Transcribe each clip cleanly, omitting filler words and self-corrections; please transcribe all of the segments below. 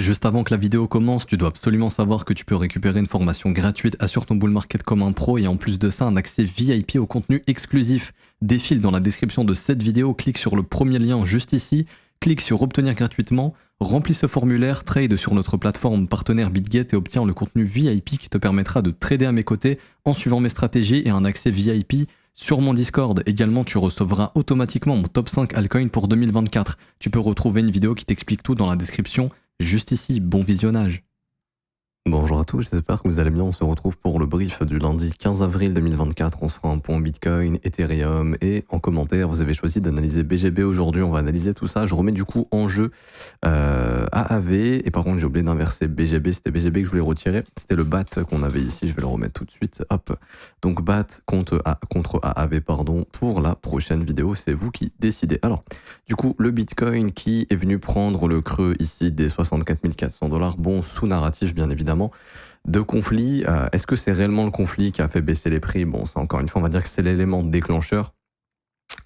Juste avant que la vidéo commence, tu dois absolument savoir que tu peux récupérer une formation gratuite Assure ton bull market comme un pro et en plus de ça un accès VIP au contenu exclusif. Défile dans la description de cette vidéo, clique sur le premier lien juste ici, clique sur obtenir gratuitement, remplis ce formulaire, trade sur notre plateforme partenaire BitGet et obtiens le contenu VIP qui te permettra de trader à mes côtés en suivant mes stratégies et un accès VIP sur mon Discord. Également, tu recevras automatiquement mon top 5 altcoin pour 2024. Tu peux retrouver une vidéo qui t'explique tout dans la description. Juste ici, bon visionnage. Bonjour à tous, j'espère que vous allez bien. On se retrouve pour le brief du lundi 15 avril 2024. On se fera un point Bitcoin, Ethereum et en commentaire, vous avez choisi d'analyser BGB aujourd'hui. On va analyser tout ça. Je remets du coup en jeu AAV et par contre j'ai oublié d'inverser BGB. C'était BGB que je voulais retirer. C'était le BAT qu'on avait ici. Je vais le remettre tout de suite. Hop. Donc BAT contre AAV pardon. Pour la prochaine vidéo, c'est vous qui décidez. Alors, du coup, le Bitcoin qui est venu prendre le creux ici des 64 400 $. Bon, sous narratif bien évidemment. De conflit, est-ce que c'est réellement le conflit qui a fait baisser les prix? Bon, ça encore une fois, on va dire que c'est l'élément déclencheur.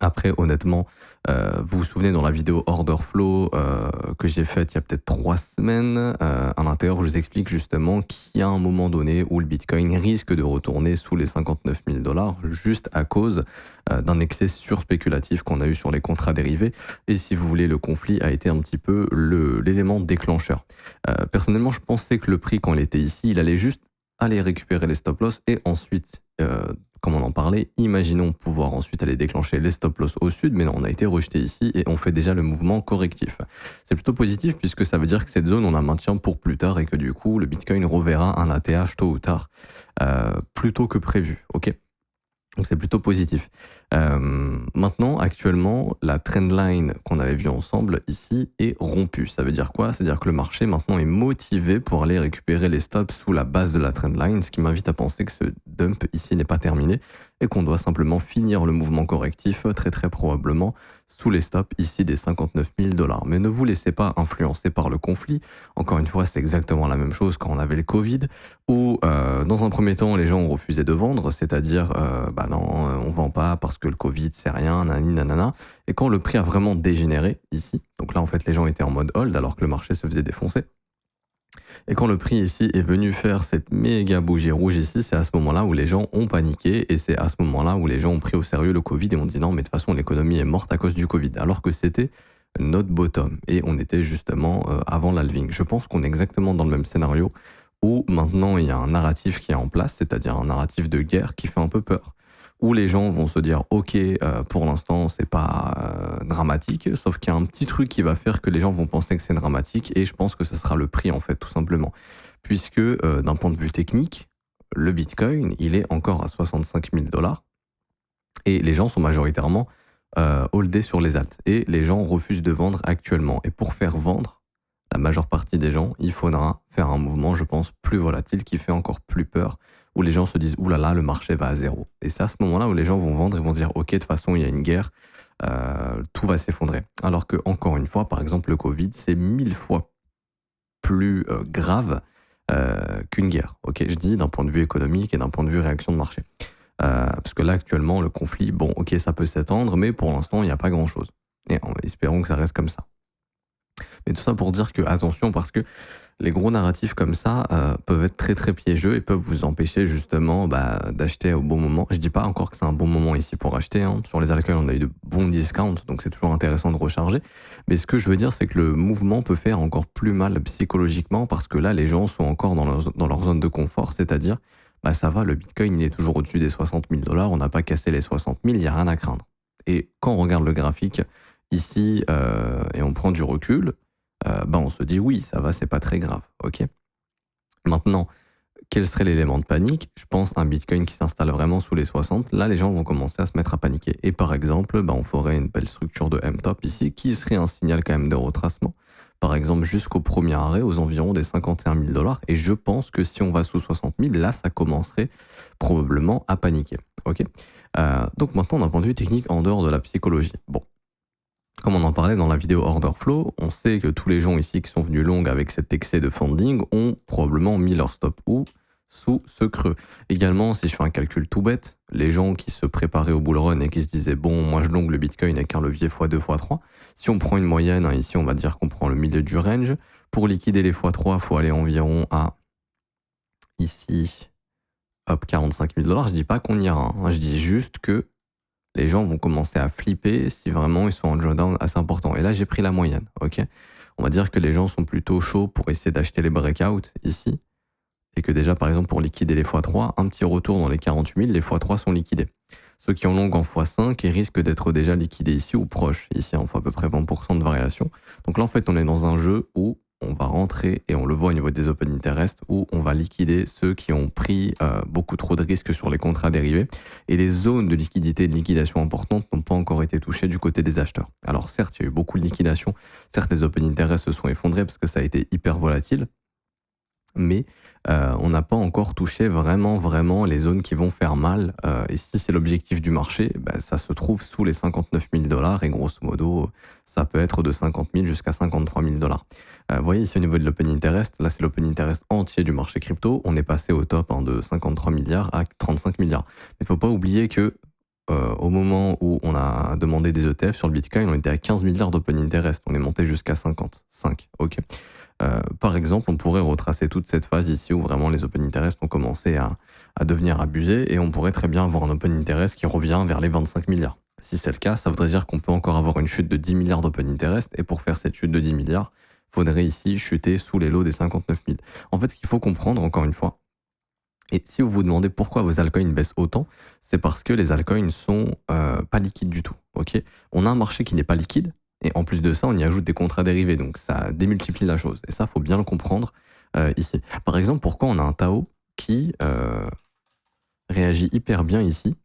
Après, honnêtement, vous vous souvenez dans la vidéo Order Flow que j'ai faite il y a peut-être 3 semaines, à l'intérieur, je vous explique justement qu'il y a un moment donné où le Bitcoin risque de retourner sous les 59 000 $, juste à cause d'un excès surspéculatif qu'on a eu sur les contrats dérivés. Et si vous voulez, le conflit a été un petit peu l'élément déclencheur. Personnellement, je pensais que le prix, quand il était ici, il allait juste aller récupérer les stop-loss et ensuite... comme on en parlait, imaginons pouvoir ensuite aller déclencher les stop-loss au sud, mais non, on a été rejeté ici et on fait déjà le mouvement correctif. C'est plutôt positif puisque ça veut dire que cette zone, on la maintient pour plus tard et que du coup, le Bitcoin reverra un ATH tôt ou tard, plus tôt que prévu, ok ? Donc c'est plutôt positif. Maintenant, actuellement, la trendline qu'on avait vue ensemble ici est rompue. Ça veut dire quoi? C'est-à-dire que le marché maintenant est motivé pour aller récupérer les stops sous la base de la trendline, ce qui m'invite à penser que ce dump ici n'est pas terminé et qu'on doit simplement finir le mouvement correctif très probablement sous les stops ici des 59 000 $. Mais ne vous laissez pas influencer par le conflit. Encore une fois, c'est exactement la même chose quand on avait le Covid où dans un premier temps, les gens ont refusé de vendre, c'est-à-dire bah non, on vend pas parce que le Covid c'est rien, nanani nanana. Et quand le prix a vraiment dégénéré ici, donc là en fait les gens étaient en mode hold alors que le marché se faisait défoncer. Et quand le prix ici est venu faire cette méga bougie rouge ici, c'est à ce moment-là où les gens ont paniqué et c'est à ce moment-là où les gens ont pris au sérieux le Covid et ont dit non mais de toute façon l'économie est morte à cause du Covid, alors que c'était notre bottom et on était justement avant l'halving. Je pense qu'on est exactement dans le même scénario où maintenant il y a un narratif qui est en place, c'est-à-dire un narratif de guerre qui fait un peu peur. Où les gens vont se dire ok, pour l'instant c'est pas dramatique, sauf qu'il y a un petit truc qui va faire que les gens vont penser que c'est dramatique et je pense que ce sera le prix en fait tout simplement. Puisque d'un point de vue technique, le Bitcoin il est encore à 65 000 $ et les gens sont majoritairement holdés sur les alts et les gens refusent de vendre actuellement. Et pour faire vendre la majeure partie des gens, il faudra faire un mouvement, je pense, plus volatile qui fait encore plus peur, où les gens se disent « oulala, le marché va à zéro ». Et c'est à ce moment-là où les gens vont vendre et vont dire « ok, de toute façon, il y a une guerre, tout va s'effondrer ». Alors que, encore une fois, par exemple, le Covid, c'est 1000 fois plus grave qu'une guerre. Ok, je dis d'un point de vue économique et d'un point de vue réaction de marché. Parce que là, actuellement, le conflit, bon, ok, ça peut s'étendre, mais pour l'instant, il n'y a pas grand-chose. Et espérons que ça reste comme ça. Mais tout ça pour dire que attention, parce que les gros narratifs comme ça peuvent être très piégeux et peuvent vous empêcher justement d'acheter au bon moment. Je dis pas encore que c'est un bon moment ici pour acheter, hein. Sur les altcoins on a eu de bons discounts, donc c'est toujours intéressant de recharger. Mais ce que je veux dire, c'est que le mouvement peut faire encore plus mal psychologiquement parce que là les gens sont encore dans leur zone de confort, c'est-à-dire ça va, le Bitcoin il est toujours au-dessus des 60 000 $, on n'a pas cassé les 60 000, il n'y a rien à craindre. Et quand on regarde le graphique ici et on prend du recul, on se dit oui, ça va, c'est pas très grave, ok. Maintenant, quel serait l'élément de panique? Je pense un Bitcoin qui s'installe vraiment sous les 60, là les gens vont commencer à se mettre à paniquer. Et par exemple, on ferait une belle structure de M-top ici, qui serait un signal quand même de retracement, par exemple jusqu'au premier arrêt aux environs des 51 000 $, et je pense que si on va sous 60 000, là ça commencerait probablement à paniquer, ok. Donc maintenant d'un point de vue technique, en dehors de la psychologie, bon. Comme on en parlait dans la vidéo Order Flow, on sait que tous les gens ici qui sont venus long avec cet excès de funding ont probablement mis leur stop où? Sous ce creux. Également, si je fais un calcul tout bête, les gens qui se préparaient au bull run et qui se disaient bon, moi je longue le Bitcoin avec un levier x2 x3, si on prend une moyenne, ici on va dire qu'on prend le milieu du range, Pour liquider les x3, il faut aller environ à, ici, hop, 45 000 $. Je dis pas qu'on ira, hein. Je dis juste que les gens vont commencer à flipper si vraiment ils sont en drawdown assez important. Et là, j'ai pris la moyenne, ok? On va dire que les gens sont plutôt chauds pour essayer d'acheter les breakouts ici. Et que déjà, par exemple, pour liquider les x3, un petit retour dans les 48 000, les x3 sont liquidés. Ceux qui ont long en x5, ils risquent d'être déjà liquidés ici ou proches. Ici, on fait à peu près 20% de variation. Donc là, en fait, on est dans un jeu où on va rentrer, et on le voit au niveau des open interest, où on va liquider ceux qui ont pris beaucoup trop de risques sur les contrats dérivés. Et les zones de liquidité et de liquidation importantes n'ont pas encore été touchées du côté des acheteurs. Alors certes, il y a eu beaucoup de liquidation. Certes, les open interest se sont effondrés parce que ça a été hyper volatile. Mais on n'a pas encore touché vraiment les zones qui vont faire mal. Et si c'est l'objectif du marché, ça se trouve sous les 59 000 $. Et grosso modo, ça peut être de 50 000 jusqu'à 53 000 $. Vous voyez ici au niveau de l'open interest, là c'est l'open interest entier du marché crypto. On est passé au top de 53 milliards à 35 milliards. Mais il ne faut pas oublier que au moment où on a demandé des ETF sur le Bitcoin, on était à 15 milliards d'open interest. On est monté jusqu'à 55. Ok. Par exemple, on pourrait retracer toute cette phase ici où vraiment les open interest ont commencé à devenir abusés et on pourrait très bien avoir un open interest qui revient vers les 25 milliards. Si c'est le cas, ça voudrait dire qu'on peut encore avoir une chute de 10 milliards d'open interest et pour faire cette chute de 10 milliards, il faudrait ici chuter sous les lots des 59 000. En fait, ce qu'il faut comprendre, encore une fois, et si vous vous demandez pourquoi vos altcoins baissent autant, c'est parce que les altcoins sont pas liquides du tout. Ok, on a un marché qui n'est pas liquide, et en plus de ça, on y ajoute des contrats dérivés, donc ça démultiplie la chose. Et ça, faut bien le comprendre ici. Par exemple, pourquoi on a un Tao qui réagit hyper bien ici?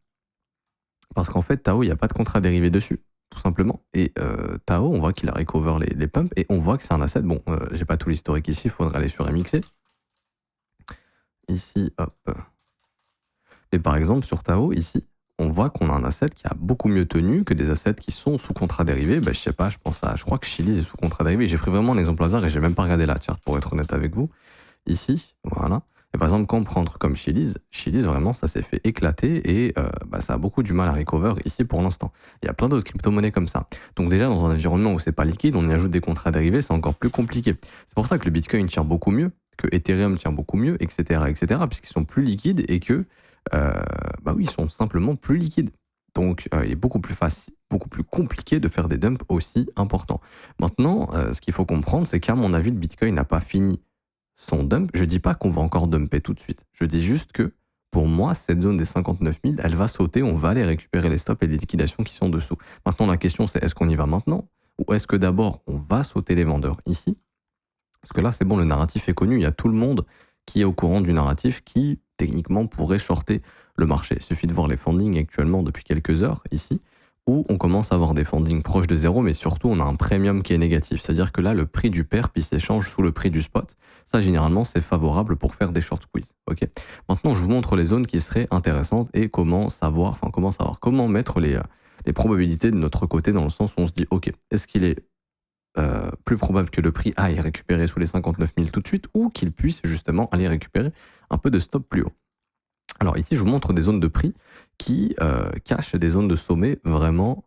Parce qu'en fait, Tao, il n'y a pas de contrat dérivé dessus, tout simplement. Et Tao, on voit qu'il a recover les pumps, et on voit que c'est un asset. Bon, j'ai pas tout l'historique ici, il faudrait aller sur MXC. Ici, hop. Mais par exemple, sur Tao, ici, on voit qu'on a un asset qui a beaucoup mieux tenu que des assets qui sont sous contrat dérivé. Je sais pas, je crois que Chiliz est sous contrat dérivé. J'ai pris vraiment un exemple hasard et j'ai même pas regardé la chart pour être honnête avec vous. Ici, voilà. Et par exemple, quand on prend comme Chiliz, vraiment, ça s'est fait éclater et ça a beaucoup du mal à recover ici pour l'instant. Il y a plein d'autres crypto-monnaies comme ça. Donc déjà, dans un environnement où c'est pas liquide, on y ajoute des contrats dérivés, c'est encore plus compliqué. C'est pour ça que le Bitcoin tient beaucoup mieux, que Ethereum tient beaucoup mieux, etc., puisqu'ils sont plus liquides et que oui, ils sont simplement plus liquides. Donc, il est beaucoup plus facile, beaucoup plus compliqué de faire des dumps aussi importants. Maintenant, ce qu'il faut comprendre, c'est qu'à mon avis, le Bitcoin n'a pas fini son dump. Je dis pas qu'on va encore dumper tout de suite. Je dis juste que, pour moi, cette zone des 59 000, elle va sauter, on va aller récupérer les stops et les liquidations qui sont dessous. Maintenant, la question, c'est est-ce qu'on y va maintenant? Ou est-ce que d'abord, on va sauter les vendeurs ici? Parce que là, c'est bon, le narratif est connu. Il y a tout le monde qui est au courant du narratif qui, techniquement, pourrait shorter le marché. Il suffit de voir les fundings actuellement depuis quelques heures, ici, où on commence à avoir des fundings proches de zéro, mais surtout, on a un premium qui est négatif. C'est-à-dire que là, le prix du perp, il s'échange sous le prix du spot. Ça, généralement, c'est favorable pour faire des short squeeze. Okay. Maintenant, je vous montre les zones qui seraient intéressantes et comment mettre les probabilités de notre côté dans le sens où on se dit, OK, est-ce qu'il est plus probable que le prix aille récupérer sous les 59 000 tout de suite ou qu'il puisse justement aller récupérer un peu de stop plus haut. Alors ici, je vous montre des zones de prix qui cachent des zones de sommet vraiment,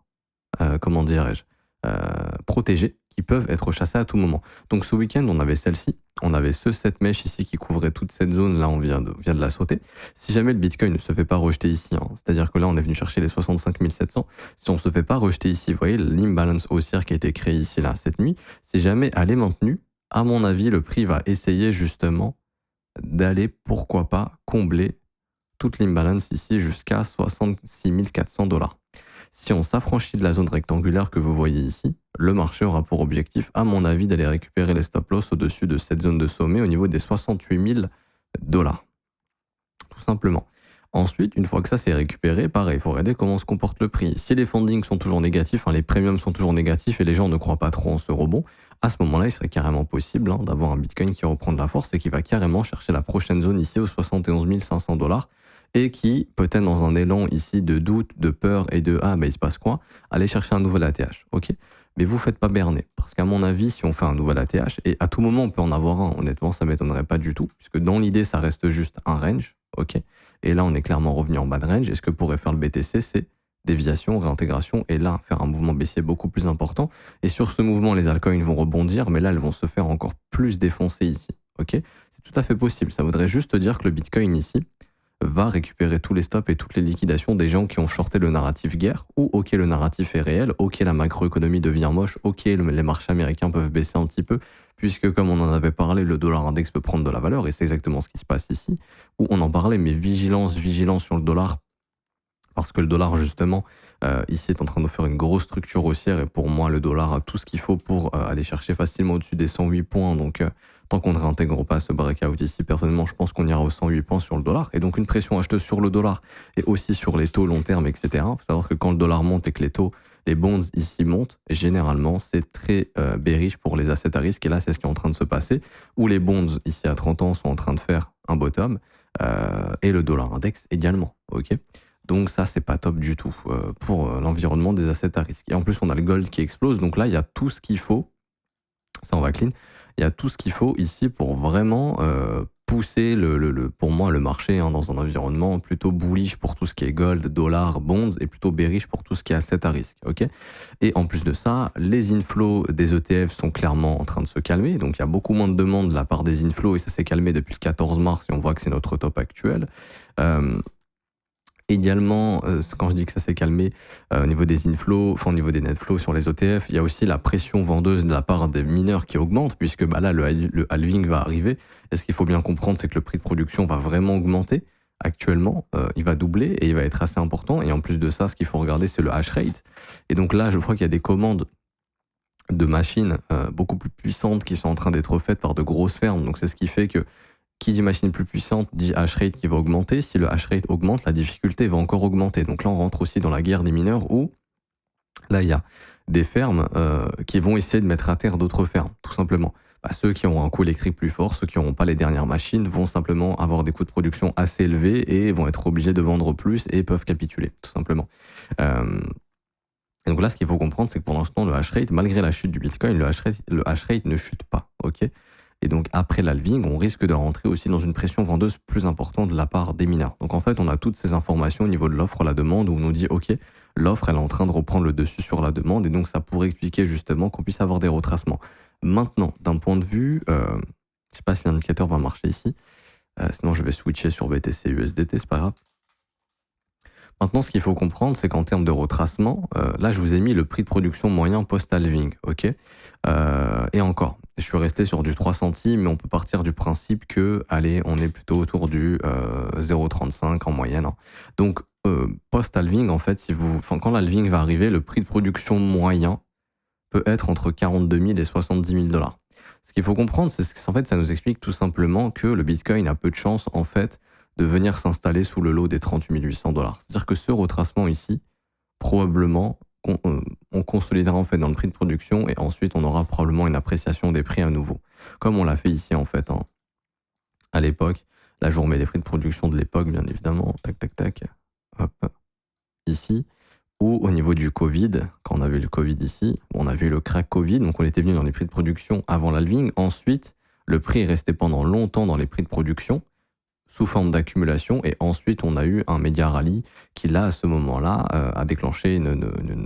protégées, qui peuvent être chassées à tout moment. Donc ce week-end, on avait celle-ci, on avait cette mèche ici qui couvrait toute cette zone, là on vient de la sauter. Si jamais le Bitcoin ne se fait pas rejeter ici, c'est-à-dire que là on est venu chercher les 65 700, si on ne se fait pas rejeter ici, vous voyez l'imbalance haussière qui a été créée ici là cette nuit, si jamais elle est maintenue, à mon avis le prix va essayer justement d'aller pourquoi pas combler toute l'imbalance ici jusqu'à 66 400 $. Si on s'affranchit de la zone rectangulaire que vous voyez ici, le marché aura pour objectif, à mon avis, d'aller récupérer les stop-loss au-dessus de cette zone de sommet au niveau des 68 000 $. Tout simplement. Ensuite, une fois que ça c'est récupéré, pareil, il faut regarder comment se comporte le prix. Si les fundings sont toujours négatifs, les premiums sont toujours négatifs et les gens ne croient pas trop en ce rebond, à ce moment-là, il serait carrément possible d'avoir un Bitcoin qui reprend de la force et qui va carrément chercher la prochaine zone ici aux 71 500 $ et qui, peut-être dans un élan ici de doute, de peur et de « ah, il se passe quoi ?» aller chercher un nouvel ATH, ok? Mais vous faites pas berner, parce qu'à mon avis, si on fait un nouvel ATH, et à tout moment on peut en avoir un, honnêtement ça m'étonnerait pas du tout, puisque dans l'idée ça reste juste un range, ok? Et là on est clairement revenu en bas de range, et ce que pourrait faire le BTC, c'est déviation, réintégration, et là, faire un mouvement baissier beaucoup plus important. Et sur ce mouvement, les altcoins vont rebondir, mais là, elles vont se faire encore plus défoncer ici. Ok, c'est tout à fait possible. Ça voudrait juste dire que le Bitcoin ici va récupérer tous les stops et toutes les liquidations des gens qui ont shorté le narratif guerre, ou ok, le narratif est réel, ok, la macroéconomie devient moche, ok, les marchés américains peuvent baisser un petit peu, puisque comme on en avait parlé, le dollar index peut prendre de la valeur, et c'est exactement ce qui se passe ici, où on en parlait, mais vigilance sur le dollar, parce que le dollar, justement, ici est en train de faire une grosse structure haussière, et pour moi, le dollar a tout ce qu'il faut pour aller chercher facilement au-dessus des 108 points. Donc, tant qu'on ne réintègre pas ce breakout ici, personnellement, je pense qu'on ira aux 108 points sur le dollar. Et donc, une pression acheteuse sur le dollar et aussi sur les taux long terme, etc. Il faut savoir que quand le dollar monte et que les bonds ici montent, généralement, c'est très bearish pour les assets à risque. Et là, c'est ce qui est en train de se passer, où les bonds ici à 30 ans sont en train de faire un bottom, et le dollar index également. Ok. Donc ça, c'est pas top du tout pour l'environnement des assets à risque. Et en plus, on a le gold qui explose. Donc là, il y a tout ce qu'il faut. Ça, on va clean. Il y a tout ce qu'il faut ici pour vraiment pousser, pour moi, le marché dans un environnement plutôt bullish pour tout ce qui est gold, dollar, bonds, et plutôt bearish pour tout ce qui est assets à risque. Ok. Et en plus de ça, les inflows des ETF sont clairement en train de se calmer. Donc il y a beaucoup moins de demandes de la part des inflows, et ça s'est calmé depuis le 14 mars, et on voit que c'est notre top actuel. Également, quand je dis que ça s'est calmé au niveau des inflows, enfin au niveau des net flows sur les ETF, il y a aussi la pression vendeuse de la part des mineurs qui augmente, puisque là, le halving va arriver. Et ce qu'il faut bien comprendre, c'est que le prix de production va vraiment augmenter. Actuellement, il va doubler et il va être assez important. Et en plus de ça, ce qu'il faut regarder, c'est le hash rate. Et donc là, je crois qu'il y a des commandes de machines beaucoup plus puissantes qui sont en train d'être faites par de grosses fermes. Donc c'est ce qui fait que qui dit machine plus puissante dit hash rate qui va augmenter. Si le hash rate augmente, la difficulté va encore augmenter. Donc là, on rentre aussi dans la guerre des mineurs où là, il y a des fermes qui vont essayer de mettre à terre d'autres fermes, tout simplement. Ceux qui auront un coût électrique plus fort, ceux qui n'auront pas les dernières machines, vont simplement avoir des coûts de production assez élevés et vont être obligés de vendre plus et peuvent capituler, tout simplement. Et donc là, ce qu'il faut comprendre, c'est que pour l'instant, le hash rate, malgré la chute du Bitcoin, le hash rate ne chute pas. Ok. Et donc, après l'halving, on risque de rentrer aussi dans une pression vendeuse plus importante de la part des mineurs. Donc, en fait, on a toutes ces informations au niveau de l'offre, la demande, où on nous dit, OK, l'offre, elle est en train de reprendre le dessus sur la demande. Et donc, ça pourrait expliquer justement qu'on puisse avoir des retracements. Maintenant, d'un point de vue, je ne sais pas si l'indicateur va marcher ici. Sinon, je vais switcher sur BTC USDT, c'est pas grave. Maintenant, ce qu'il faut comprendre, c'est qu'en termes de retracement, là, je vous ai mis le prix de production moyen post-halving, ok. Et encore, je suis resté sur du 3 centimes, mais on peut partir du principe que, allez, on est plutôt autour du 0,35 en moyenne. Hein. Donc, post-halving, en fait, quand l'halving va arriver, le prix de production moyen peut être entre 42 000 et 70 000 $. Ce qu'il faut comprendre, c'est qu'en fait, ça nous explique tout simplement que le Bitcoin a peu de chance, en fait, de venir s'installer sous le lot des 38 800 $. C'est-à-dire que ce retracement ici, probablement, on consolidera en fait dans le prix de production et ensuite on aura probablement une appréciation des prix à nouveau. Comme on l'a fait ici en fait, hein, à l'époque. Là, je vous remets les prix de production de l'époque, bien évidemment. Tac, tac, tac. Hop. Ici. Ou au niveau du Covid, quand on a vu le Covid ici, on a vu le crack Covid, donc on était venu dans les prix de production avant l'halving. Ensuite, le prix est resté pendant longtemps dans les prix de production, sous forme d'accumulation, et ensuite on a eu un média rallye qui là à ce moment-là a déclenché une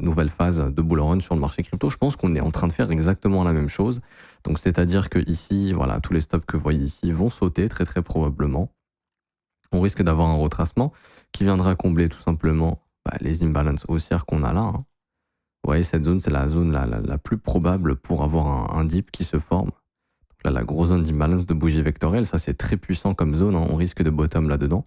nouvelle phase de bull run sur le marché crypto. Je pense qu'on est en train de faire exactement la même chose, donc c'est-à-dire que ici, voilà, tous les stops que vous voyez ici vont sauter très très probablement. On risque d'avoir un retracement qui viendra combler tout simplement les imbalances haussières qu'on a là. Hein. Vous voyez, cette zone, c'est la zone la plus probable pour avoir un dip qui se forme. Là, la grosse zone d'imbalance de bougie vectorielle, ça c'est très puissant comme zone, hein, on risque de bottom là-dedans,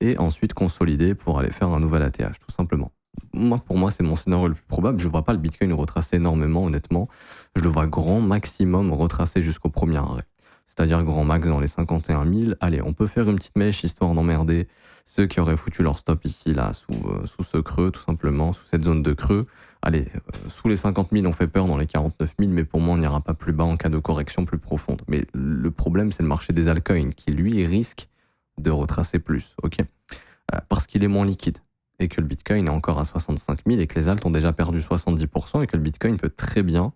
et ensuite consolider pour aller faire un nouvel ATH, tout simplement. Pour moi, c'est mon scénario le plus probable. Je ne vois pas le Bitcoin retracer énormément, honnêtement. Je le vois grand maximum retracer jusqu'au premier arrêt. C'est-à-dire grand max dans les 51 000. Allez, on peut faire une petite mèche histoire d'emmerder ceux qui auraient foutu leur stop ici, là, sous ce creux, tout simplement, sous cette zone de creux. Allez, sous les 50 000, on fait peur dans les 49 000, mais pour moi, on n'ira pas plus bas en cas de correction plus profonde. Mais le problème, c'est le marché des altcoins qui, lui, risque de retracer plus, ok, parce qu'il est moins liquide et que le Bitcoin est encore à 65 000 et que les alts ont déjà perdu 70% et que le Bitcoin peut très bien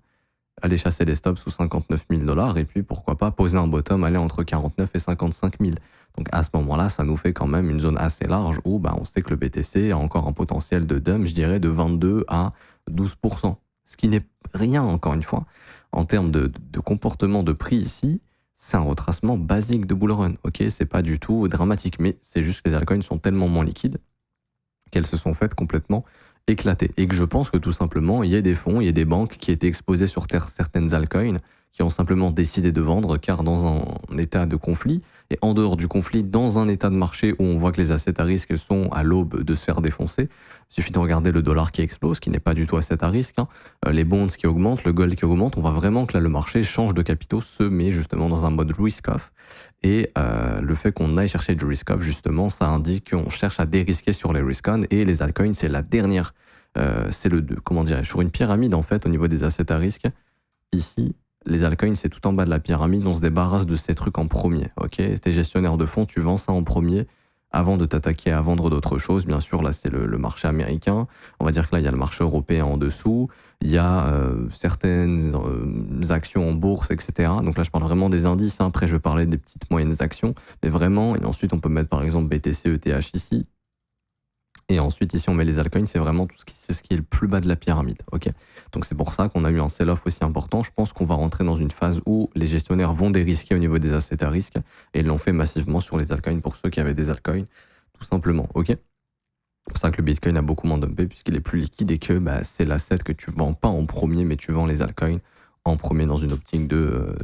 aller chasser les stops sous 59 000 $ et puis pourquoi pas poser un bottom, aller entre 49 et 55 000. Donc à ce moment-là, ça nous fait quand même une zone assez large où on sait que le BTC a encore un potentiel de dump, je dirais, de 22 à 12%. Ce qui n'est rien, encore une fois, en termes de comportement de prix ici. C'est un retracement basique de bull run, ok? C'est pas du tout dramatique, mais c'est juste que les altcoins sont tellement moins liquides qu'elles se sont faites complètement éclater. Et que je pense que tout simplement, il y a des fonds, il y a des banques qui étaient exposées sur certaines altcoins, qui ont simplement décidé de vendre, car dans un état de conflit, et en dehors du conflit, dans un état de marché où on voit que les assets à risque sont à l'aube de se faire défoncer, il suffit de regarder le dollar qui explose, qui n'est pas du tout asset à risque, les bonds qui augmentent, le gold qui augmente, on voit vraiment que là le marché change de capitaux, se met justement dans un mode risk-off, et le fait qu'on aille chercher du risk-off, justement, ça indique qu'on cherche à dérisquer sur les risk-on, et les altcoins, c'est la dernière, c'est comment dirais-je, sur une pyramide en fait, au niveau des assets à risque, ici, les altcoins, c'est tout en bas de la pyramide, on se débarrasse de ces trucs en premier, ok? T'es gestionnaire de fonds, tu vends ça en premier avant de t'attaquer à vendre d'autres choses. Bien sûr, là, c'est le marché américain. On va dire que là, il y a le marché européen en dessous. Il y a certaines actions en bourse, etc. Donc là, je parle vraiment des indices. Après, je vais parler des petites moyennes actions. Mais vraiment, et ensuite, on peut mettre par exemple BTC, ETH ici. Et ensuite, ici, on met les altcoins, c'est vraiment c'est ce qui est le plus bas de la pyramide. Ok. Donc, c'est pour ça qu'on a eu un sell-off aussi important. Je pense qu'on va rentrer dans une phase où les gestionnaires vont dérisquer au niveau des assets à risque. Et ils l'ont fait massivement sur les altcoins pour ceux qui avaient des altcoins, tout simplement. Ok. C'est pour ça que le Bitcoin a beaucoup moins dumpé, puisqu'il est plus liquide et que c'est l'asset que tu vends pas en premier, mais tu vends les altcoins en premier dans une optique de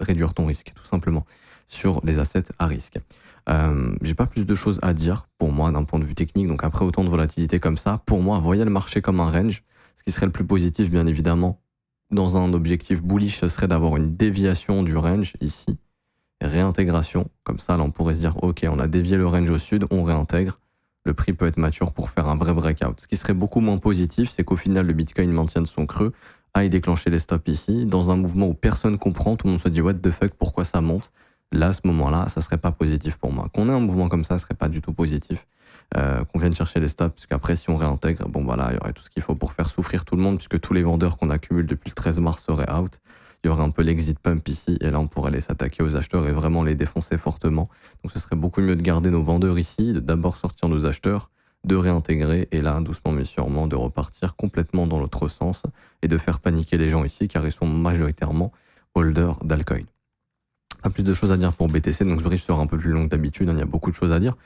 réduire ton risque, tout simplement, sur les assets à risque. J'ai pas plus de choses à dire pour moi d'un point de vue technique, donc après autant de volatilité comme ça, pour moi, voyez le marché comme un range. Ce qui serait le plus positif, bien évidemment, dans un objectif bullish, ce serait d'avoir une déviation du range ici, réintégration, comme ça là on pourrait se dire ok, on a dévié le range au sud, on réintègre, le prix peut être mature pour faire un vrai breakout. Ce qui serait beaucoup moins positif, c'est qu'au final le Bitcoin maintienne son creux, aille déclencher les stops ici, dans un mouvement où personne comprend, tout le monde se dit what the fuck, pourquoi ça monte. Là, à ce moment-là, ça serait pas positif pour moi. Qu'on ait un mouvement comme ça, serait pas du tout positif. Qu'on vienne chercher les stops, parce qu'après, si on réintègre, il y aurait tout ce qu'il faut pour faire souffrir tout le monde, puisque tous les vendeurs qu'on accumule depuis le 13 mars seraient out. Il y aurait un peu l'exit pump ici, et là, on pourrait aller s'attaquer aux acheteurs et vraiment les défoncer fortement. Donc, ce serait beaucoup mieux de garder nos vendeurs ici, de d'abord sortir nos acheteurs, de réintégrer, et là, doucement mais sûrement, de repartir complètement dans l'autre sens, et de faire paniquer les gens ici, car ils sont majoritairement holders d'altcoin. Pas plus de choses à dire pour BTC, donc ce brief sera un peu plus long que d'habitude, il y a beaucoup de choses à dire.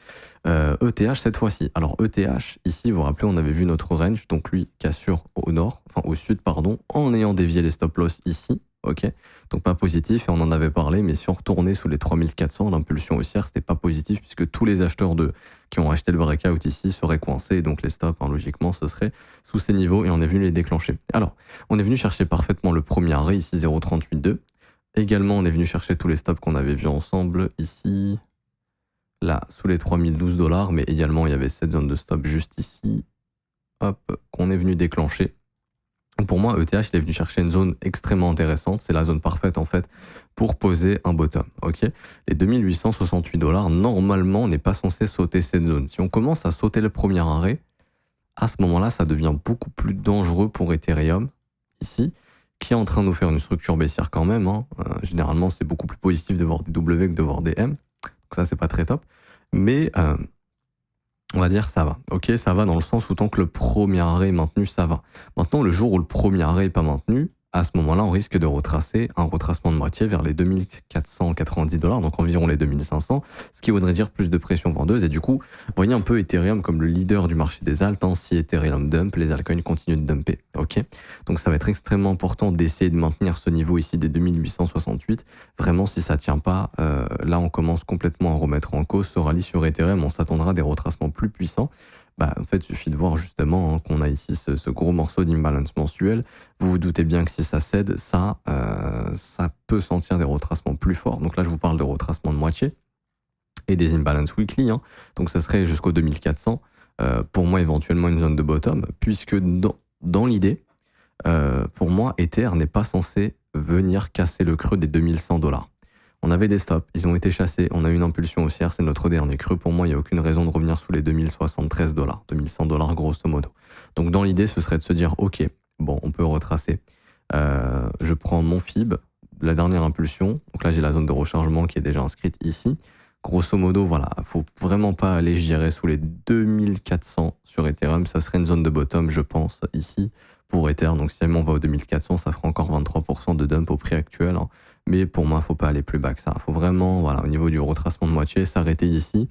ETH cette fois-ci. Alors ETH, ici, vous vous rappelez, on avait vu notre range, donc lui cassure au sud, en ayant dévié les stop-loss ici, ok. Donc pas positif, et on en avait parlé, mais si on retournait sous les 3400, l'impulsion haussière, c'était pas positif, puisque tous les acheteurs qui ont acheté le breakout ici seraient coincés, et donc les stops, logiquement, ce serait sous ces niveaux, et on est venu les déclencher. Alors, on est venu chercher parfaitement le premier arrêt, ici 0,382. Également, on est venu chercher tous les stops qu'on avait vus ensemble ici, là, sous les $3012, mais également, il y avait cette zone de stop juste ici, hop, qu'on est venu déclencher. Pour moi, ETH, il est venu chercher une zone extrêmement intéressante. C'est la zone parfaite, en fait, pour poser un bottom, ok? Les $2868, normalement, on n'est pas censé sauter cette zone. Si on commence à sauter le premier arrêt, à ce moment-là, ça devient beaucoup plus dangereux pour Ethereum, ici, qui est en train de nous faire une structure baissière quand même. Généralement, c'est beaucoup plus positif de voir des W que de voir des M. Donc ça, c'est pas très top. Mais on va dire ça va. Ok, ça va dans le sens où tant que le premier arrêt est maintenu, ça va. Maintenant, le jour où le premier arrêt n'est pas maintenu, à ce moment-là, on risque de retracer un retracement de moitié vers les $2490, donc environ les 2500, ce qui voudrait dire plus de pression vendeuse. Et du coup, vous voyez un peu Ethereum comme le leader du marché des alts. Si Ethereum dump, les altcoins continuent de dumper. Ok, donc ça va être extrêmement important d'essayer de maintenir ce niveau ici des 2868. Vraiment, si ça tient pas, là, on commence complètement à remettre en cause ce rallye sur Ethereum. On s'attendra à des retracements plus puissants. En fait, il suffit de voir justement qu'on a ici ce gros morceau d'imbalance mensuel. Vous vous doutez bien que si ça cède, ça peut sentir des retracements plus forts. Donc là, je vous parle de retracement de moitié et des imbalance weekly. Donc ça serait jusqu'au 2400. Pour moi, éventuellement une zone de bottom, puisque dans l'idée, pour moi, Ether n'est pas censé venir casser le creux des $2100. On avait des stops, ils ont été chassés, on a eu une impulsion haussière, c'est notre dernier creux. Pour moi, il n'y a aucune raison de revenir sous les $2073, $2100 grosso modo. Donc dans l'idée, ce serait de se dire, ok, bon, on peut retracer. Je prends mon FIB, la dernière impulsion. Donc là, j'ai la zone de rechargement qui est déjà inscrite ici. Grosso modo, voilà, faut vraiment pas aller, je dirais, sous les 2400 sur Ethereum. Ça serait une zone de bottom, je pense, ici, pour Ether. Donc, si jamais on va aux 2400, ça fera encore 23% de dump au prix actuel. Hein. Mais pour moi, faut pas aller plus bas que ça. Faut vraiment, voilà, au niveau du retracement de moitié, s'arrêter ici.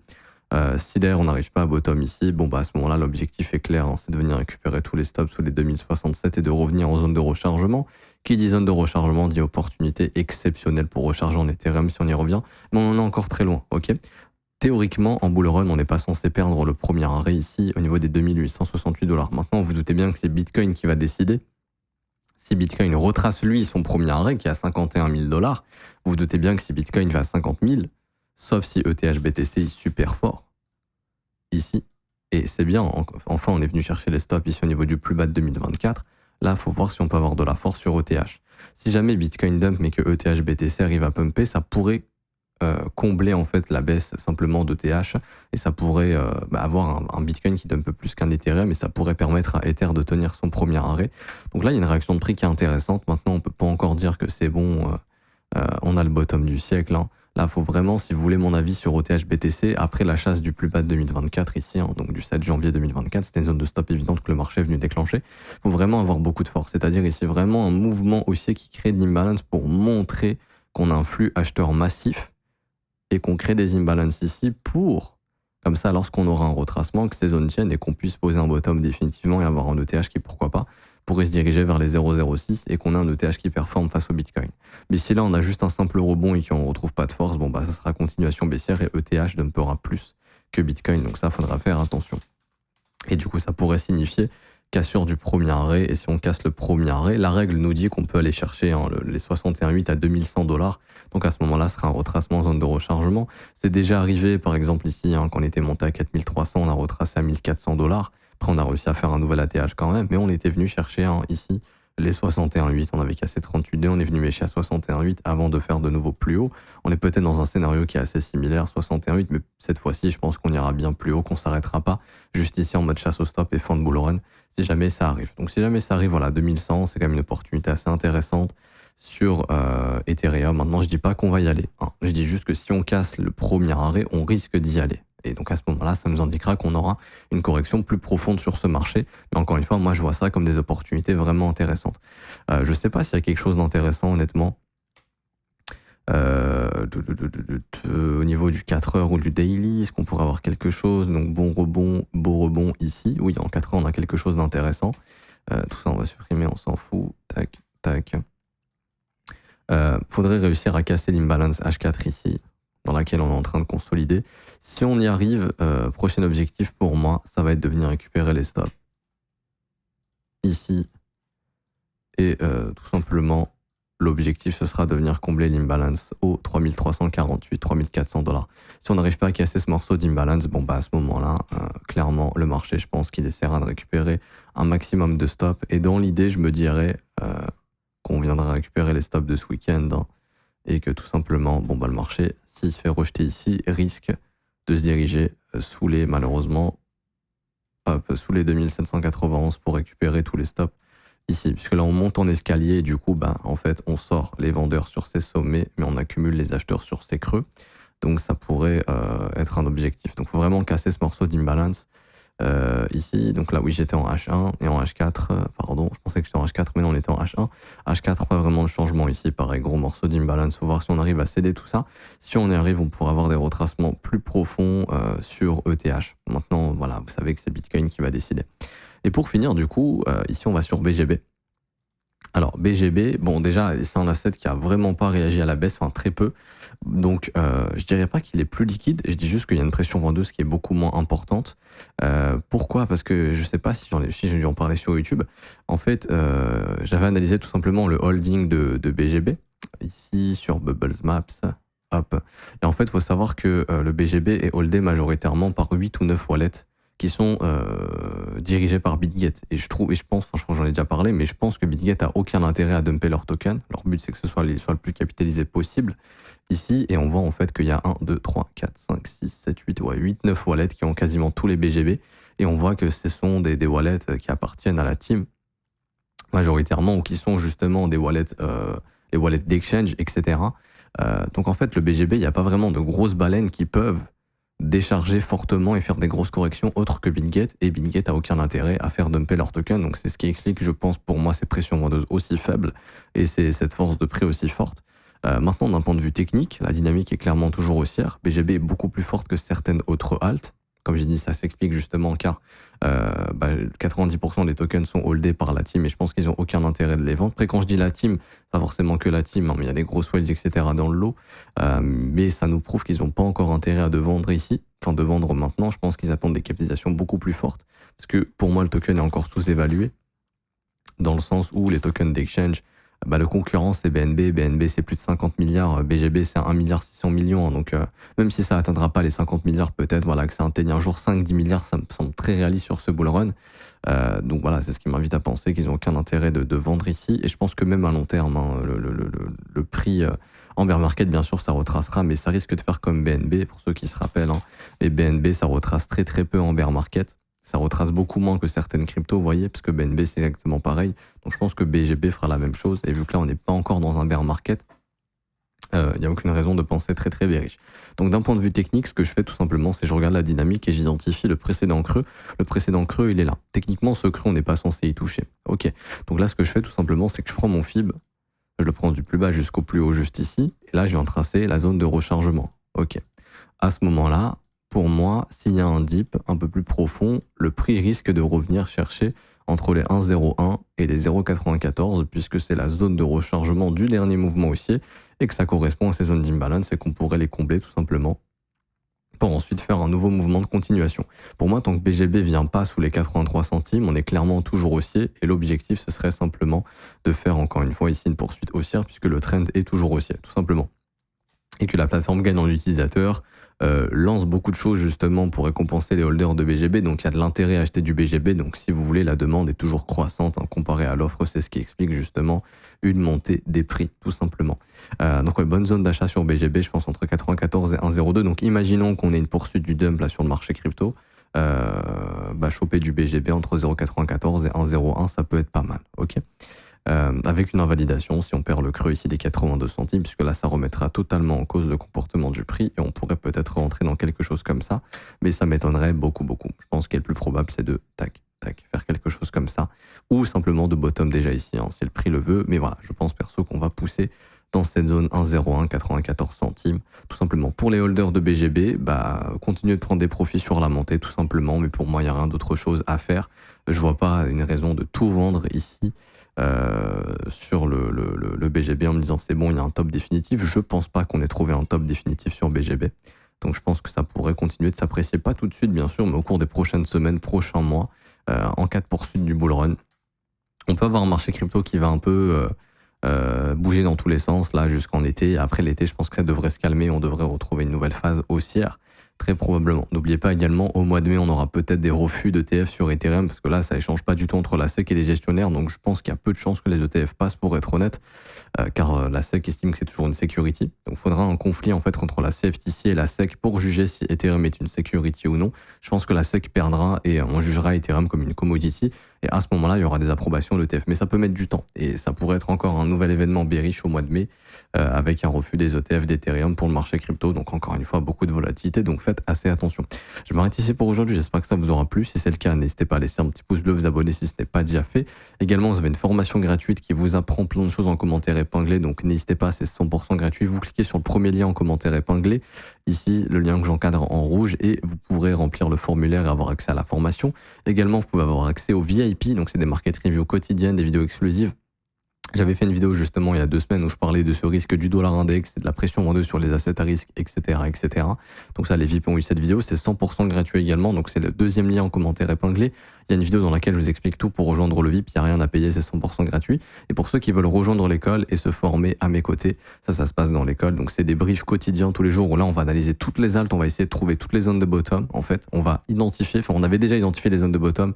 Si d'ailleurs on n'arrive pas à bottom ici, bon bah à ce moment-là l'objectif est clair, hein, c'est de venir récupérer tous les stops sous les 2067 et de revenir en zone de rechargement. Qui dit zone de rechargement dit opportunité exceptionnelle pour recharger en Ethereum si on y revient, mais on en est encore très loin, ok. Théoriquement, en bull run, on n'est pas censé perdre le premier arrêt ici au niveau des 2868 $. Maintenant, vous doutez bien que c'est Bitcoin qui va décider. Si Bitcoin retrace lui son premier arrêt qui est à 51 000 $, vous doutez bien que si Bitcoin va à 50 000, sauf si ETH-BTC est super fort, ici, et c'est bien, enfin on est venu chercher les stops ici au niveau du plus bas de 2024, là il faut voir si on peut avoir de la force sur ETH. Si jamais Bitcoin dump mais que ETH-BTC arrive à pumper, ça pourrait combler en fait la baisse simplement d'ETH et ça pourrait avoir un Bitcoin qui dump plus qu'un Ethereum et ça pourrait permettre à Ether de tenir son premier arrêt. Donc là il y a une réaction de prix qui est intéressante. Maintenant on peut pas encore dire que c'est bon, on a le bottom du siècle. Hein. Là, il faut vraiment, si vous voulez mon avis sur ETH-BTC, après la chasse du plus bas de 2024 ici, hein, donc du 7 janvier 2024, c'était une zone de stop évidente que le marché est venu déclencher. Il faut vraiment avoir beaucoup de force, c'est-à-dire ici vraiment un mouvement haussier qui crée de l'imbalance pour montrer qu'on a un flux acheteur massif et qu'on crée des imbalances ici pour, comme ça, lorsqu'on aura un retracement, que ces zones tiennent et qu'on puisse poser un bottom définitivement et avoir un ETH qui, pourquoi pas, pourrait se diriger vers les 0,06 et qu'on a un ETH qui performe face au Bitcoin. Mais si là on a juste un simple rebond et qu'on ne retrouve pas de force, bon bah ça sera continuation baissière et ETH dumpera plus que Bitcoin. Donc ça, faudra faire attention. Et du coup, ça pourrait signifier cassure du premier arrêt. Et si on casse le premier arrêt, la règle nous dit qu'on peut aller chercher les 61,8 à 2100 $. Donc à ce moment-là, ce sera un retracement en zone de rechargement. C'est déjà arrivé, par exemple ici, hein, quand on était monté à 4300, on a retracé à 1400 $. Après, on a réussi à faire un nouvel ATH quand même, mais on était venu chercher ici les 61,8, on avait cassé 38D, on est venu mécher à 61,8 avant de faire de nouveau plus haut. On est peut-être dans un scénario qui est assez similaire, 61,8, mais cette fois-ci, je pense qu'on ira bien plus haut, qu'on s'arrêtera pas juste ici en mode chasse au stop et fin de bull run, si jamais ça arrive. Donc si jamais ça arrive, voilà, 2100, c'est quand même une opportunité assez intéressante sur Ethereum. Maintenant, je dis pas qu'on va y aller, hein. Je dis juste que si on casse le premier arrêt, on risque d'y aller. Et donc à ce moment-là, ça nous indiquera qu'on aura une correction plus profonde sur ce marché. Mais encore une fois, moi je vois ça comme des opportunités vraiment intéressantes. Je sais pas s'il y a quelque chose d'intéressant honnêtement au niveau du 4 heures ou du daily. Est-ce qu'on pourrait avoir quelque chose? Donc bon rebond, beau rebond ici. Oui, en 4 heures on a quelque chose d'intéressant. Tout ça on va supprimer, on s'en fout. Tac, tac. Faudrait réussir à casser l'imbalance H4 ici, dans laquelle on est en train de consolider. Si on y arrive, prochain objectif pour moi, ça va être de venir récupérer les stops ici. Et tout simplement, l'objectif, ce sera de venir combler l'imbalance au 3348, 3400 $. Si on n'arrive pas à casser ce morceau d'imbalance, bon bah à ce moment-là, clairement, le marché, je pense qu'il essaiera de récupérer un maximum de stops. Et dans l'idée, je me dirais qu'on viendra récupérer les stops de ce week-end, hein, et que tout simplement, bon bah le marché, s'il se fait rejeter ici, risque de se diriger sous les, malheureusement, sous les 2791 pour récupérer tous les stops ici. Puisque là, on monte en escalier et du coup, bah, en fait, on sort les vendeurs sur ces sommets, mais on accumule les acheteurs sur ces creux. Donc ça pourrait être un objectif. Donc il faut vraiment casser ce morceau d'imbalance. Ici, donc là oui j'étais en H1 et en H4, pardon, je pensais que j'étais en H4 mais non on était en H1. H4 pas vraiment de changement ici, pareil gros morceau d'imbalance, faut voir si on arrive à céder tout ça. Si on y arrive on pourra avoir des retracements plus profonds sur ETH. Maintenant voilà, vous savez que c'est Bitcoin qui va décider. Et pour finir du coup, ici on va sur BGB. Alors BGB, bon déjà c'est un asset qui a vraiment pas réagi à la baisse, enfin très peu. Donc je dirais pas qu'il est plus liquide, je dis juste qu'il y a une pression vendeuse qui est beaucoup moins importante. Pourquoi? Parce que je sais pas si j'ai dû en parler sur YouTube. En fait, j'avais analysé tout simplement le holding de BGB, ici sur Bubbles Maps. Hop. Et en fait, il faut savoir que le BGB est holdé majoritairement par 8 ou 9 wallets qui sont dirigés par BitGet. Et je pense, enfin je crois que j'en ai déjà parlé, mais je pense que BitGet a aucun intérêt à dumper leur token. Leur but, c'est que ce soit le plus capitalisé possible ici. Et on voit en fait qu'il y a 1, 2, 3, 4, 5, 6, 7, 8, 9 wallets qui ont quasiment tous les BGB. Et on voit que ce sont des wallets qui appartiennent à la team majoritairement ou qui sont justement des wallets, les wallets d'exchange, etc. Donc en fait, le BGB, il n'y a pas vraiment de grosses baleines qui peuvent décharger fortement et faire des grosses corrections autres que Bitget, et Bitget a aucun intérêt à faire dumper leur token, donc c'est ce qui explique, je pense, pour moi, ces pressions vendeuses aussi faibles et cette force de prix aussi forte. Maintenant, d'un point de vue technique, la dynamique est clairement toujours haussière. BGB est beaucoup plus forte que certaines autres alts. Comme j'ai dit, ça s'explique justement car 90% des tokens sont holdés par la team et je pense qu'ils n'ont aucun intérêt de les vendre. Après, quand je dis la team, pas forcément que la team, hein, mais il y a des grosses whales, etc. dans le lot. Mais ça nous prouve qu'ils n'ont pas encore intérêt à de vendre ici, enfin de vendre maintenant. Je pense qu'ils attendent des capitalisations beaucoup plus fortes parce que pour moi, le token est encore sous-évalué dans le sens où les tokens d'exchange, le concurrent c'est BNB, BNB c'est plus de 50 milliards, BGB c'est 1 milliard 600 millions, donc même si ça atteindra pas les 50 milliards peut-être, voilà, que ça atteigne un jour 5-10 milliards, ça me semble très réaliste sur ce bull run. Donc voilà, c'est ce qui m'invite à penser qu'ils n'ont aucun intérêt de vendre ici, et je pense que même à long terme, hein, le prix en bear market, bien sûr, ça retracera, mais ça risque de faire comme BNB, pour ceux qui se rappellent, hein, et BNB ça retrace très très peu en bear market. Ça retrace beaucoup moins que certaines cryptos, vous voyez, parce que BNB c'est exactement pareil. Donc je pense que BGB fera la même chose. Et vu que là on n'est pas encore dans un bear market, il n'y a aucune raison de penser très très bearish. Donc d'un point de vue technique, ce que je fais tout simplement, c'est que je regarde la dynamique et j'identifie le précédent creux. Le précédent creux, il est là. Techniquement, ce creux, on n'est pas censé y toucher. Ok. Donc là, ce que je fais tout simplement, c'est que je prends mon FIB, je le prends du plus bas jusqu'au plus haut juste ici, et là je viens tracer la zone de rechargement. Ok. À ce moment-là, pour moi, s'il y a un dip un peu plus profond, le prix risque de revenir chercher entre les 1,01 et les 0,94 puisque c'est la zone de rechargement du dernier mouvement haussier et que ça correspond à ces zones d'imbalance et qu'on pourrait les combler tout simplement pour ensuite faire un nouveau mouvement de continuation. Pour moi, tant que BGB vient pas sous les 83 centimes, on est clairement toujours haussier et l'objectif, ce serait simplement de faire encore une fois ici une poursuite haussière puisque le trend est toujours haussier, tout simplement. Et que la plateforme gagne en utilisateurs, lance beaucoup de choses justement pour récompenser les holders de BGB, donc il y a de l'intérêt à acheter du BGB, donc si vous voulez, la demande est toujours croissante hein, comparée à l'offre, c'est ce qui explique justement une montée des prix, tout simplement. Donc ouais, bonne zone d'achat sur BGB, je pense entre 94 et 1,02, donc imaginons qu'on ait une poursuite du dump là sur le marché crypto, choper du BGB entre 0,94 et 1,01, ça peut être pas mal, ok. Avec une invalidation si on perd le creux ici des 82 centimes, puisque là ça remettra totalement en cause le comportement du prix et on pourrait peut-être rentrer dans quelque chose comme ça, mais ça m'étonnerait beaucoup. Je pense qu'il est le plus probable c'est de faire quelque chose comme ça, ou simplement de bottom déjà ici, hein, si le prix le veut, mais voilà, je pense perso qu'on va pousser dans cette zone 1,01, 94 centimes, tout simplement. Pour les holders de BGB, continuez de prendre des profits sur la montée, tout simplement, mais pour moi, il n'y a rien d'autre chose à faire. Je vois pas une raison de tout vendre ici sur le BGB en me disant c'est bon, il y a un top définitif. Je pense pas qu'on ait trouvé un top définitif sur BGB. Donc je pense que ça pourrait continuer de s'apprécier, pas tout de suite bien sûr, mais au cours des prochaines semaines, prochains mois, en cas de poursuite du bull run. On peut avoir un marché crypto qui va un peu bouger dans tous les sens là jusqu'en été. Après l'été, je pense que ça devrait se calmer, on devrait retrouver une nouvelle phase haussière. Très probablement. N'oubliez pas également, au mois de mai, on aura peut-être des refus d'ETF sur Ethereum, parce que là, ça échange pas du tout entre la SEC et les gestionnaires, donc je pense qu'il y a peu de chances que les ETF passent, pour être honnête, car la SEC estime que c'est toujours une security. Donc il faudra un conflit en fait entre la CFTC et la SEC pour juger si Ethereum est une security ou non. Je pense que la SEC perdra et on jugera Ethereum comme une commodity, et à ce moment-là, il y aura des approbations d'ETF. Mais ça peut mettre du temps, et ça pourrait être encore un nouvel événement bearish au mois de mai, avec un refus des ETF d'Ethereum pour le marché crypto. Donc encore une fois, beaucoup de volatilité, donc faites assez attention. Je m'arrête ici pour aujourd'hui, j'espère que ça vous aura plu. Si c'est le cas, n'hésitez pas à laisser un petit pouce bleu, vous abonner si ce n'est pas déjà fait. Également, vous avez une formation gratuite qui vous apprend plein de choses en commentaire épinglé, donc n'hésitez pas, c'est 100% gratuit. Vous cliquez sur le premier lien en commentaire épinglé, ici le lien que j'encadre en rouge, et vous pourrez remplir le formulaire et avoir accès à la formation. Également, vous pouvez avoir accès au VIP, donc c'est des market reviews quotidiennes, des vidéos exclusives. J'avais fait une vidéo justement il y a 2 semaines où je parlais de ce risque du dollar index et de la pression vendeuse sur les assets à risque, etc., etc. Donc ça, les VIP ont eu cette vidéo, c'est 100% gratuit également, donc c'est le deuxième lien en commentaire épinglé. Il y a une vidéo dans laquelle je vous explique tout pour rejoindre le VIP, il n'y a rien à payer, c'est 100% gratuit. Et pour ceux qui veulent rejoindre l'école et se former à mes côtés, ça se passe dans l'école, donc c'est des briefs quotidiens tous les jours où là on va analyser toutes les altes, on va essayer de trouver toutes les zones de bottom, en fait, on va identifier, on avait déjà identifié les zones de bottom,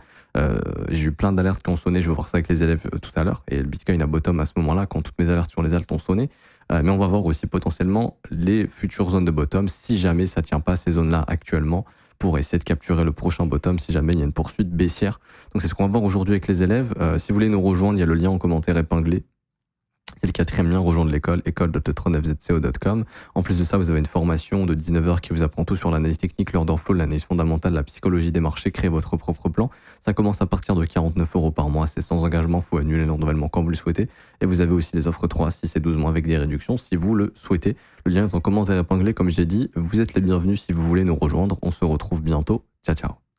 j'ai eu plein d'alertes qui ont sonné, je vais voir ça avec les élèves tout à l'heure, et le Bitcoin a bottom à ce moment-là quand toutes mes alertes sur les altes ont sonné, mais on va voir aussi potentiellement les futures zones de bottom si jamais ça tient pas ces zones-là actuellement, pour essayer de capturer le prochain bottom si jamais il y a une poursuite baissière. Donc c'est ce qu'on va voir aujourd'hui avec les élèves. Si vous voulez nous rejoindre, il y a le lien en commentaire épinglé. C'est le 4e lien, rejoindre l'école, école.letronfzco.com. En plus de ça, vous avez une formation de 19 heures qui vous apprend tout sur l'analyse technique, l'order flow, l'analyse fondamentale, la psychologie des marchés, créer votre propre plan. Ça commence à partir de 49 € par mois, c'est sans engagement, il faut annuler le renouvellement quand vous le souhaitez. Et vous avez aussi des offres 3, 6 et 12 mois avec des réductions si vous le souhaitez. Le lien est en commentaire épinglé, comme j'ai dit. Vous êtes les bienvenus si vous voulez nous rejoindre. On se retrouve bientôt. Ciao, ciao.